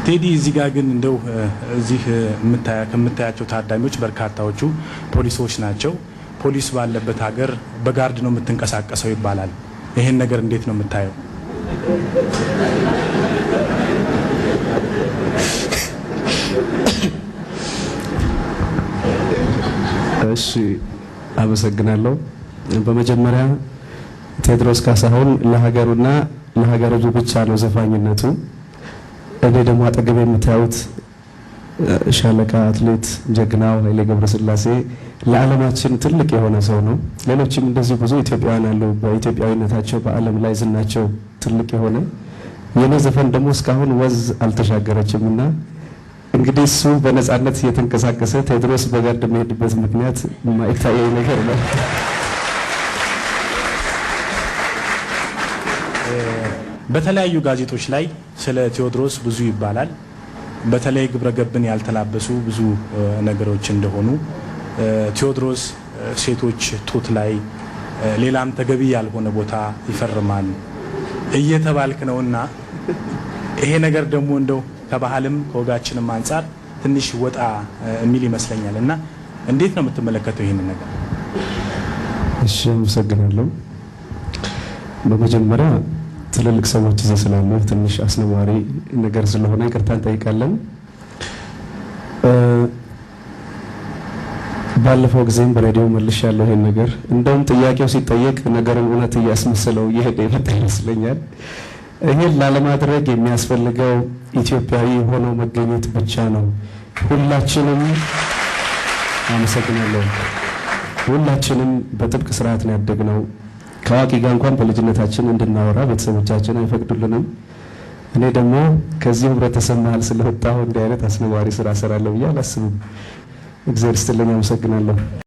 ቴዲ እዚህ ጋር ግን እንደው እዚህ ከምታያቸው ታዳሚዎች በርካታዎቹ ፖሊሶች ናቸው። ፖሊስ ባለበት ሀገር በጋርድ ነው የምትንቀሳቀሰው ይባላል። ይሄን ነገር እንዴት ነው የምታየው? እሺ አመሰግናለሁ። በመጀመሪያ ቴዎድሮስ ካሳሁን ለሀገሩና ለሀገሩ ብቻ ነው ዘፋኝነቱ። እኔ ደግሞ አጠገብ የምታዩት ሻለቃ አትሌት ጀግናው ኃይሌ ገብረስላሴ ለዓለማችን ትልቅ የሆነ ሰው ነው። ሌሎችም እንደዚህ ብዙ ኢትዮጵያውያን አሉ በኢትዮጵያዊነታቸው በዓለም ላይ ዝናቸው ትልቅ የሆነ የኔ ዘፈን ደግሞ እስካሁን ወዝ አልተሻገረችምና እንግዲህ እሱ በነጻነት የተንቀሳቀሰ ቴዎድሮስ በጋርድ የሚሄድበት ምክንያት የማይታየኝ ነገር ነው። በተለያዩ ጋዜጦች ላይ ስለ ቴዎድሮስ ብዙ ይባላል። በተለይ ግብረ ገብን ያልተላበሱ ብዙ ነገሮች እንደሆኑ ቴዎድሮስ ሴቶች ጡት ላይ ሌላም ተገቢ ያልሆነ ቦታ ይፈርማል እየተባልክ ነውና ይሄ ነገር ደግሞ እንደው ከባህልም ከወጋችንም አንፃር ትንሽ ወጣ የሚል ይመስለኛል እና እንዴት ነው የምትመለከተው ይሄን ነገር? እሺ አመሰግናለሁ። በመጀመሪያ ትልልቅ ሰዎች እዚህ ስላሉ ትንሽ አስነዋሪ ነገር ስለሆነ ይቅርታ እንጠይቃለን። ባለፈው ጊዜም በሬዲዮ መልሻለሁ ይሄን ነገር። እንደውም ጥያቄው ሲጠየቅ ነገርን እውነት እያስመሰለው እየሄደ የመጣ ይመስለኛል። ይሄን ላለማድረግ የሚያስፈልገው ኢትዮጵያዊ ሆኖ መገኘት ብቻ ነው። ሁላችንም አመሰግናለሁ። ሁላችንም በጥብቅ ስርዓት ነው ያደግነው። ከአዋቂ ጋር እንኳን በልጅነታችን እንድናወራ ቤተሰቦቻችን አይፈቅዱልንም። እኔ ደግሞ ከዚህ ህብረተሰብ መሀል ስለወጣሁ እንዲህ አይነት አስነዋሪ ስራ እሰራለሁ ብዬ አላስብም። እግዚአብሔር ይስጥልኝ። አመሰግናለሁ።